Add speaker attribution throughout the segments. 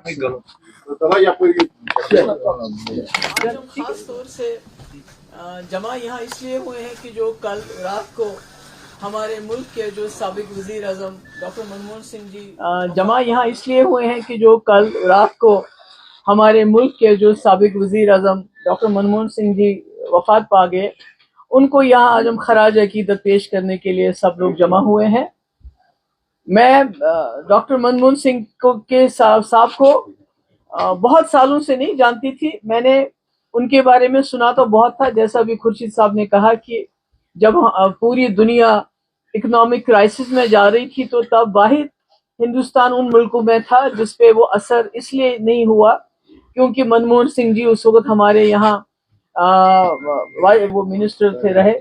Speaker 1: آج ہم خاص طور سے جمع یہاں اس لیے ہوئے ہیں کہ جو کل رات کو ہمارے ملک کے جو سابق وزیر اعظم ڈاکٹر منموہن سنگھ جی جمع یہاں اس لیے ہوئے ہیں کہ جو کل رات کو ہمارے ملک کے جو سابق وزیر اعظم ڈاکٹر منموہن سنگھ جی وفات پا گئے، ان کو یہاں آج ہم خراج عقیدت پیش کرنے کے لیے سب لوگ جمع ہوئے ہیں۔ میں ڈاکٹر منموہن سنگھ کے صاحب کو بہت سالوں سے نہیں جانتی تھی، میں نے ان کے بارے میں سنا تو بہت تھا، جیسا بھی خورشید صاحب نے کہا کہ جب پوری دنیا اکنامک کرائسس میں جا رہی تھی تو تب واحد ہندوستان ان ملکوں میں تھا جس پہ وہ اثر اس لیے نہیں ہوا کیونکہ منموہن سنگھ جی اس وقت ہمارے یہاں وہ منسٹر تھے، رہے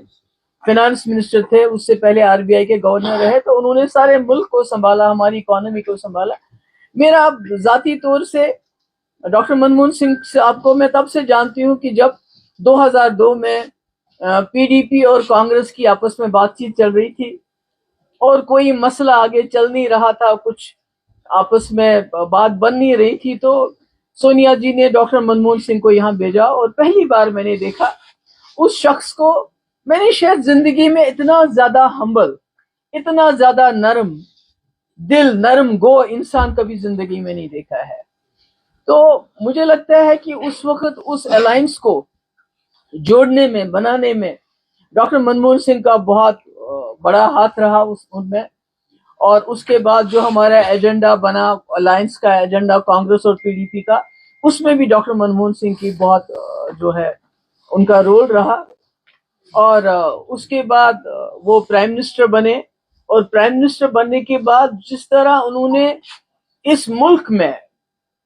Speaker 1: فائنانس منسٹر تھے، اس سے پہلے RBI کے گورنر رہے، تو انہوں نے سارے ملک کو سنبھالا، ہماری اکانومی کو سنبھالا۔ میرا ذاتی طور سے ڈاکٹر منموہن سنگھ صاحب کو میں تب سے جانتی ہوں کہ جب 2002 میں PDP اور کانگریس کی آپس میں بات چیت چل رہی تھی اور کوئی مسئلہ آگے چل نہیں رہا تھا، کچھ آپس میں بات بن نہیں رہی تھی، تو سونیا جی نے ڈاکٹر منموہن سنگھ کو یہاں بھیجا اور پہلی بار میں نے دیکھا اس شخص کو، میں نے شاید زندگی میں اتنا زیادہ ہمبل، اتنا زیادہ نرم دل، نرم گو انسان کبھی زندگی میں نہیں دیکھا ہے۔ تو مجھے لگتا ہے کہ اس وقت اس الائنس کو جوڑنے میں، بنانے میں ڈاکٹر منموہن سنگھ کا بہت بڑا ہاتھ رہا ان میں، اور اس کے بعد جو ہمارا ایجنڈا بنا الائنس کا ایجنڈا کانگریس اور PDP کا، اس میں بھی ڈاکٹر منموہن سنگھ کی بہت جو ہے ان کا رول رہا، اور اس کے بعد وہ پرائم منسٹر بنے، اور پرائم منسٹر بننے کے بعد جس طرح انہوں نے اس ملک میں،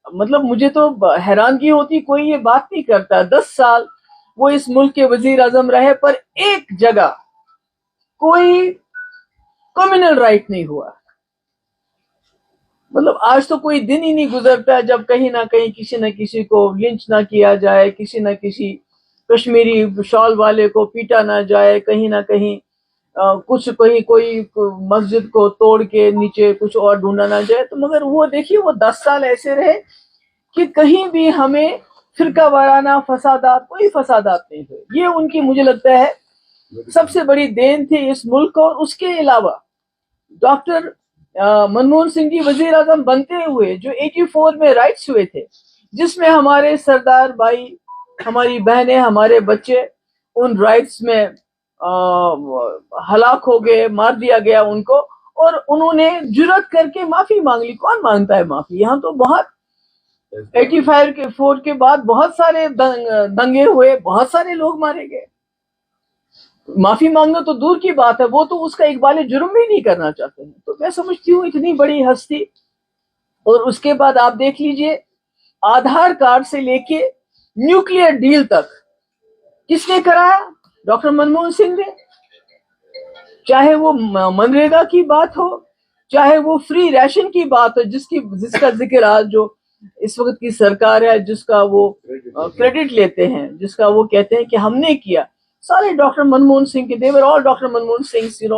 Speaker 1: مطلب مجھے تو حیرانگی ہوتی، کوئی یہ بات نہیں کرتا، 10 سال وہ اس ملک کے وزیر اعظم رہے پر ایک جگہ کوئی کمیونل رائٹ نہیں ہوا۔ مطلب آج تو کوئی دن ہی نہیں گزرتا جب کہیں نہ کہیں کسی نہ کسی کو لنچ نہ کیا جائے، کسی نہ کسی کشمیری شال والے کو پیٹا نہ جائے، کہیں نہ کہیں کہیں کوئی مسجد کو توڑ کے نیچے کچھ اور ڈھونڈا نہ جائے۔ تو مگر وہ دیکھیے، وہ 10 سال ایسے رہے کہ کہیں بھی ہمیں فرقہ وارانہ فسادات، کوئی فسادات نہیں ہوئے۔ یہ ان کی مجھے لگتا ہے سب سے بڑی دین تھی اس ملک کو۔ اور اس کے علاوہ ڈاکٹر منموہن سنگھ جی وزیر اعظم بنتے ہوئے جو 84 میں رائٹس ہوئے تھے، جس میں ہمارے سردار بھائی، ہماری بہنیں، ہمارے بچے ان رائٹس میں ہلاک ہو گئے، مار دیا گیا ان کو، اور انہوں نے جرأت کر کے معافی مانگ لی۔ کون مانگتا ہے معافی؟ یہاں تو بہت 85 کے بعد بہت سارے دنگے ہوئے، بہت سارے لوگ مارے گئے۔ معافی مانگنا تو دور کی بات ہے، وہ تو اس کا اقبال جرم بھی نہیں کرنا چاہتے ہیں۔ تو میں سمجھتی ہوں اتنی بڑی ہستی، اور اس کے بعد آپ دیکھ لیجئے آدھار کارڈ سے لے کے نیوکلیر ڈیل تک کس نے کرایا؟ ڈاکٹر منموہن سنگھ نے۔ چاہے وہ منریگا کی بات ہو، چاہے وہ فری ریشن کی بات ہو، جس کا ذکر آج جو اس وقت کی سرکار ہے، جس کا وہ کریڈٹ لیتے ہیں، جس کا وہ کہتے ہیں کہ ہم نے کیا، سارے ڈاکٹر منموہن سنگھ کے، دیور آل ڈاکٹر منموہن سنگھ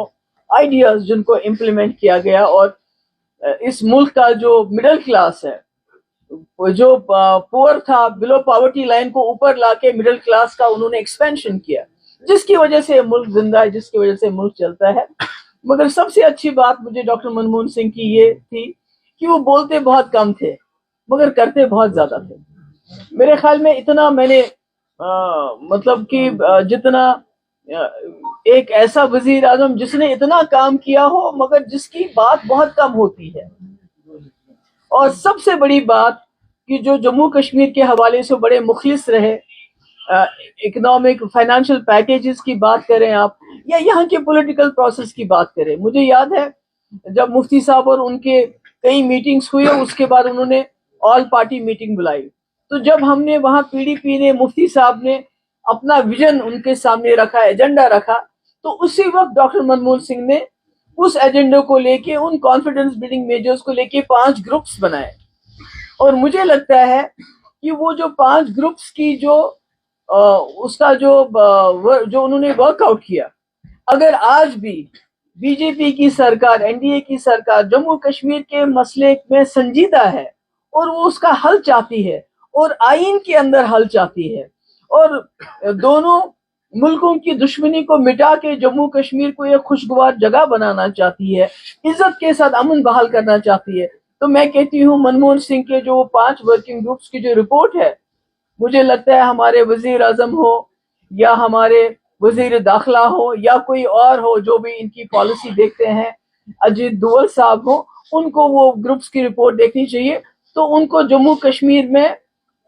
Speaker 1: آئیڈیاز جن کو امپلیمنٹ کیا گیا۔ اور اس ملک کا جو مڈل کلاس ہے، جو پور تھا، بلو پاورٹی لائن کو اوپر لا کے مڈل کلاس کا انہوں نے ایکسپینشن کیا، جس کی وجہ سے ملک زندہ ہے، جس کی وجہ سے ملک چلتا ہے۔ مگر سب سے اچھی بات مجھے ڈاکٹر منموہن سنگھ کی یہ تھی کہ وہ بولتے بہت کم تھے مگر کرتے بہت زیادہ تھے۔ میرے خیال میں اتنا میں نے مطلب کہ جتنا ایک ایسا وزیر اعظم جس نے اتنا کام کیا ہو مگر جس کی بات بہت کم ہوتی ہے۔ اور سب سے بڑی بات کہ جو جموں کشمیر کے حوالے سے بڑے مخلص رہے، اکنامک فائنینشیل پیکیجز کی بات کریں آپ، یا یہاں کے پولیٹیکل پروسیس کی بات کریں۔ مجھے یاد ہے جب مفتی صاحب اور ان کے کئی میٹنگز ہوئی، اس کے بعد انہوں نے آل پارٹی میٹنگ بلائی، تو جب ہم نے وہاں PDP نے، مفتی صاحب نے اپنا ویژن ان کے سامنے رکھا، ایجنڈا رکھا، تو اسی وقت ڈاکٹر منموہن سنگھ نے اس ایجنڈے کو لے کے، ان کانفیڈنس بلڈنگ میجرز کو لے کے 5 گروپس بنائے۔ اور مجھے لگتا ہے کہ وہ جو 5 گروپس کی اس کا جو انہوں نے ورک آؤٹ کیا، اگر آج بھی BJP کی سرکار، NDA کی سرکار جموں کشمیر کے مسئلے میں سنجیدہ ہے اور وہ اس کا حل چاہتی ہے اور آئین کے اندر حل چاہتی ہے اور دونوں ملکوں کی دشمنی کو مٹا کے جموں کشمیر کو ایک خوشگوار جگہ بنانا چاہتی ہے, عزت کے ساتھ امن بحال کرنا چاہتی ہے. تو میں کہتی ہوں منموہن سنگھ کے جو 5 ورکنگ گروپس کی جو رپورٹ ہے, مجھے لگتا ہے ہمارے وزیر اعظم ہو یا ہمارے وزیر داخلہ ہو یا کوئی اور ہو جو بھی ان کی پالیسی دیکھتے ہیں, اجیت دوول صاحب ہو, ان کو وہ گروپس کی رپورٹ دیکھنی چاہیے. تو ان کو جموں کشمیر میں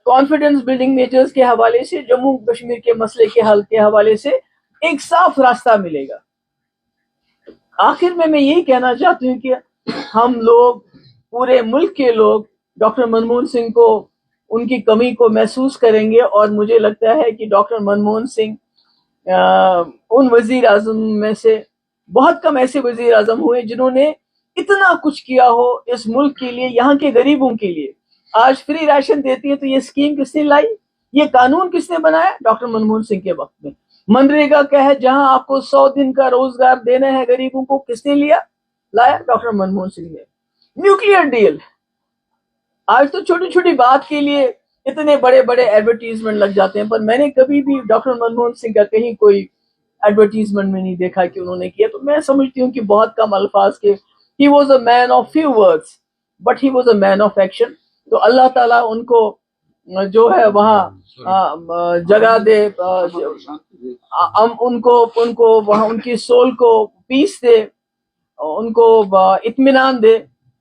Speaker 1: کانفیڈنس بلڈنگ میجرز کے حوالے سے, جموں کشمیر کے مسئلے کے حل کے حوالے سے ایک صاف راستہ ملے گا. آخر میں یہی کہنا چاہتی ہوں کہ ہم لوگ, پورے ملک کے لوگ, ڈاکٹر منموہن سنگھ کو, ان کی کمی کو محسوس کریں گے. اور مجھے لگتا ہے کہ ڈاکٹر منموہن سنگھ ان وزیر اعظم میں سے بہت کم ایسے وزیر اعظم ہوئے جنہوں نے اتنا کچھ کیا ہو اس ملک کے لیے, یہاں کے غریبوں کے لیے. آج فری راشن دیتی ہے تو یہ اسکیم کس نے لائی, یہ قانون کس نے بنایا؟ ڈاکٹر منموہن سنگھ کے وقت میں. منریگا کا ہے جہاں آپ کو 100 دن کا روزگار دینا ہے غریبوں کو, کس نے لایا؟ ڈاکٹر منموہن سنگھ نے. نیوکلیئر ڈیل, آج تو چھوٹی چھوٹی بات کے لیے اتنے بڑے بڑے ایڈورٹیزمنٹ لگ جاتے ہیں, پر میں نے کبھی بھی ڈاکٹر منموہن سنگھ کا کہیں کوئی ایڈورٹیزمنٹ میں نہیں دیکھا کہ انہوں نے کیا. تو میں سمجھتی ہوں کہ بہت کم الفاظ کے, he was a man of few words but he was a man of action. تو اللہ تعالیٰ ان کو جو ہے وہاں جگہ دے, ان کو وہاں ان کی سول کو پیس دے, ان کو اطمینان دے,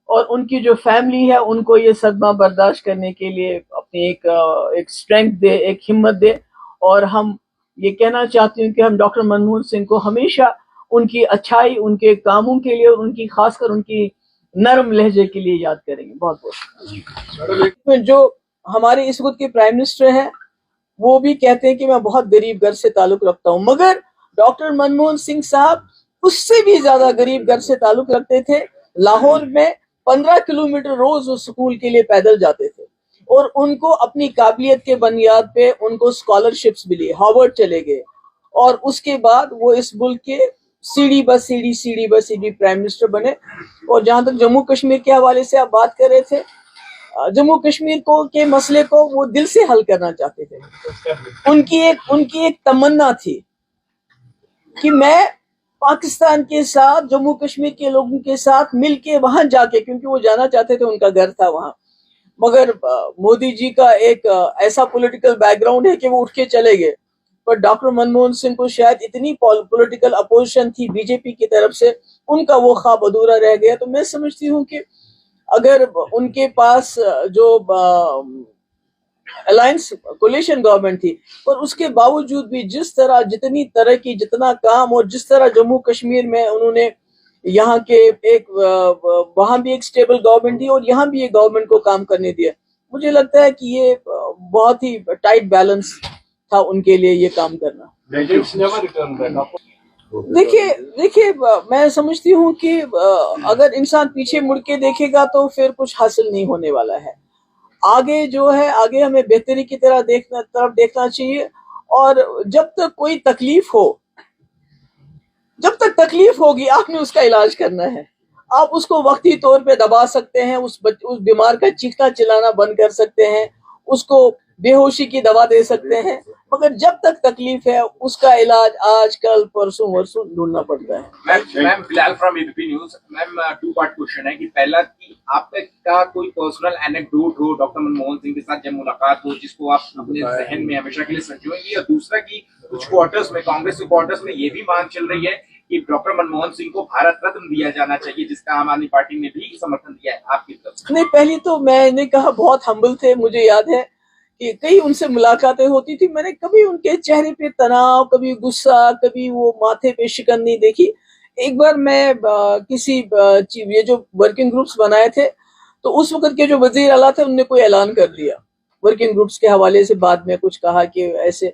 Speaker 1: اور ان کی جو فیملی ہے ان کو یہ صدمہ برداشت کرنے کے لیے اپنی ایک اسٹرینتھ دے, ایک ہمت دے. اور ہم یہ کہنا چاہتی ہوں کہ ہم ڈاکٹر منموہن سنگھ کو ہمیشہ ان کی اچھائی, ان کے کاموں کے لیے, اور ان کی خاص کر ان کی نرم لہجے کے لیے یاد کریں گے. بہت بہت. جو ہمارے اس وقت کے پرائم منسٹر ہیں وہ بھی کہتے ہیں کہ میں بہت غریب گھر سے تعلق رکھتا ہوں, مگر ڈاکٹر منموہن سنگھ صاحب اس سے بھی زیادہ غریب گھر سے تعلق رکھتے تھے. لاہور میں 15 کلومیٹر روز اس اسکول کے لیے پیدل جاتے تھے, اور ان کو اپنی قابلیت کے بنیاد پہ ان کو اسکالرشپس ملی, ہارورڈ چلے گئے, اور اس کے بعد وہ اس ملک کے سیڑھی بہ سیڑھی پرائم منسٹر بنے. اور جہاں تک جموں کشمیر کے حوالے سے آپ بات کر رہے تھے, جموں کشمیر کو کے مسئلے کو وہ دل سے حل کرنا چاہتے تھے. ان کی ایک تمنا تھی کہ میں پاکستان کے ساتھ, جموں کشمیر کے لوگوں کے ساتھ مل کے وہاں جا کے, کیونکہ وہ جانا چاہتے تھے, ان کا گھر تھا وہاں, مگر مودی جی کا ایک ایسا پولیٹیکل بیک گراؤنڈ ہے کہ وہ اٹھ کے چلے گئے. پر ڈاکٹر منموہن سنگھ کو شاید اتنی پولیٹیکل اپوزیشن تھی بی جے پی کی طرف سے, ان کا وہ خواب ادھورا رہ گیا. تو میں سمجھتی ہوں کہ اگر ان کے پاس جو الائنس کولیشن گورنمنٹ تھی, پر اس کے باوجود بھی جس طرح جتنی ترقی, جتنا کام, اور جس طرح جموں کشمیر میں انہوں نے یہاں کے ایک وہاں بھی ایک سٹیبل گورنمنٹ تھی اور یہاں بھی ایک گورنمنٹ کو کام کرنے دیا, مجھے لگتا ہے کہ یہ بہت ہی ٹائٹ بیلنس تھا ان کے لیے یہ کام کرنا. دیکھیے میں سمجھتی ہوں کہ اگر انسان پیچھے مڑ کے دیکھے گا تو پھر کچھ حاصل نہیں ہونے والا ہے. آگے جو ہے, آگے ہمیں بہتری کی طرف دیکھنا چاہیے. اور جب تک کوئی تکلیف ہو, جب تک تکلیف ہوگی آپ نے اس کا علاج کرنا ہے. آپ اس کو وقتی طور پہ دبا سکتے ہیں, اس بیمار کا چیخنا چلانا بند کر سکتے ہیں, اس کو بے ہوشی کی دوا دے سکتے ہیں, مگر جب تک تکلیف ہے اس کا علاج آج کل پرسوں ورسوں ڈھونڈنا پڑتا ہے.
Speaker 2: Ma'am Bilal from ABP news. Ma'am 2 part question ہے کہ پہلا کہ آپ کا کوئی پرسنل اینیکڈوٹ ہو ڈاکٹر منموہن سنگھ کے ساتھ جب ملاقات ہو جس کو آپ اپنے ذہن میں ہمیشہ کے لیے سنجوئیں گے, اور دوسرا کہ کچھ کوارٹرز میں, کانگریس کے کوارٹرز میں یہ بھی مانگ چل رہی ہے کہ ڈاکٹر منموہن سنگھ کو بھارت رتن دیا جانا چاہیے, جس کا عام آدمی پارٹی نے بھی سمرتھن دیا ہے, آپ کی طرف سے؟
Speaker 1: نہیں, پہلی تو میں نے کہا بہت ہمبل تھے. مجھے یاد ہے کہ کئی ان سے ملاقاتیں ہوتی تھی, میں نے کبھی ان کے چہرے پہ تناؤ, کبھی غصہ, کبھی وہ ماتھے پہ شکن نہیں دیکھی. ایک بار میں کسی یہ جو ورکنگ گروپس بنائے تھے, تو اس وقت کے جو وزیر اعلیٰ تھے ان نے کوئی اعلان کر دیا ورکنگ گروپس کے حوالے سے, بعد میں کچھ کہا کہ ایسے,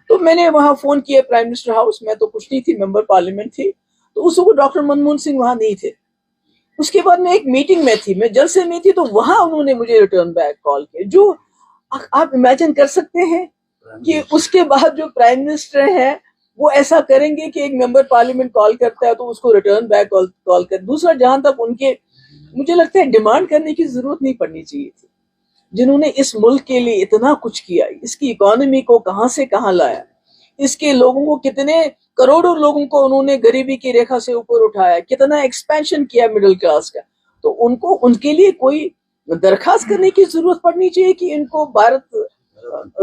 Speaker 1: تو میں نے وہاں فون کیا پرائم منسٹر ہاؤس, میں تو کچھ نہیں تھی, ممبر پارلیمنٹ تھی, تو اس وقت ڈاکٹر منموہن سنگھ وہاں نہیں تھے. اس کے بعد میں ایک میٹنگ میں تھی, میں جلسے میں تھی, تو وہاں انہوں نے مجھے ریٹرن بیک کال کیا. جو آپ امیجن کر سکتے ہیں کہ اس کے بعد جو پرائم منسٹر ہیں وہ ایسا کریں گے کہ ایک ممبر پارلیمنٹ کال کرتا ہے تو اس کو ریٹرن بیک کال کر. دوسرا, جہاں تک ان کے, مجھے لگتا ہے ڈیمانڈ کرنے کی ضرورت نہیں پڑنی چاہیے تھی. جنہوں نے اس ملک کے لیے اتنا کچھ کیا، اس کی اکانومی کو کہاں سے کہاں لایا، اس کے لوگوں کو کتنے کروڑوں لوگوں کو انہوں نے غریبی کی ریکھا سے اوپر اٹھایا، کتنا ایکسپینشن کیا مڈل کلاس کا، تو ان کے لیے کوئی درخواست کرنے کی ضرورت پڑنی چاہیے کہ ان کو بھارت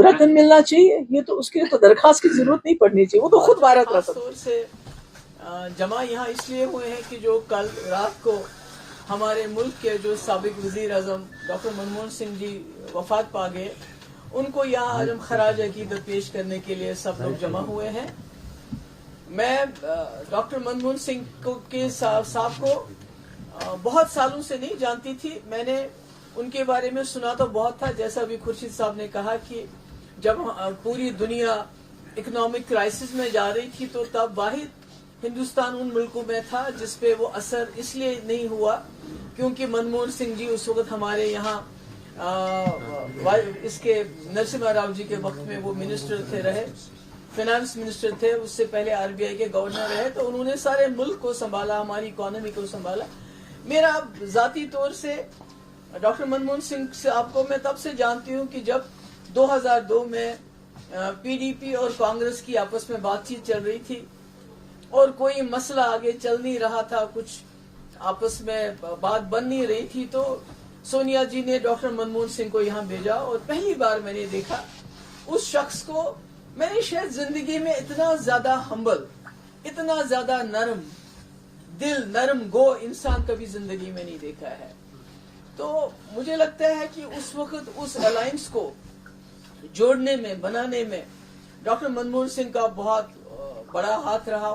Speaker 1: رتن ملنا چاہیے؟ یہ تو اس کے لیے تو درخواست کی ضرورت نہیں پڑنی چاہیے، وہ تو خود بھارت رتن۔ خاص طور سے جمع یہاں اس لیے ہوئے ہیں کہ جو کل رات کو ہمارے ملک کے جو سابق وزیر اعظم ڈاکٹر منموہن سنگھ جی وفات پا گئے، ان کو یہاں آج ہم خراج عقیدت پیش کرنے کے لیے سب لوگ جمع ہوئے ہیں۔ میں ڈاکٹر منموہن سنگھ کے صاحب کو بہت سالوں سے نہیں جانتی تھی، میں نے ان کے بارے میں سنا تو بہت تھا، جیسا بھی خورشید صاحب نے کہا کہ جب پوری دنیا اکنامک کرائسس میں جا رہی تھی تو تب واحد ہندوستان ان ملکوں میں تھا جس پہ وہ اثر اس لیے نہیں ہوا کیونکہ منموہن سنگھ جی اس وقت ہمارے یہاں اس کے نرسمہا راؤ جی کے وقت میں وہ منسٹر تھے رہے، فائنانس منسٹر تھے، اس سے پہلے RBI کے گورنر رہے، تو انہوں نے سارے ملک کو سنبھالا، ہماری اکانومی کو سنبھالا۔ میرا ذاتی طور سے ڈاکٹر منموہن سنگھ صاحب کو میں تب سے جانتی ہوں کہ جب 2002 میں PDP اور کانگریس کی آپس میں بات چیت چل رہی تھی اور کوئی مسئلہ آگے چل نہیں رہا تھا، کچھ آپس میں بات بن نہیں رہی تھی، تو سونیا جی نے ڈاکٹر منموہن سنگھ کو یہاں بھیجا اور پہلی بار میں نے دیکھا اس شخص کو، میں نے شاید زندگی میں اتنا زیادہ ہمبل، اتنا زیادہ نرم دل، نرم گو انسان کبھی زندگی میں نہیں دیکھا ہے۔ تو مجھے لگتا ہے کہ اس وقت اس الائنس کو جوڑنے میں، بنانے میں ڈاکٹر منموہن سنگھ کا بہت بڑا ہاتھ رہا۔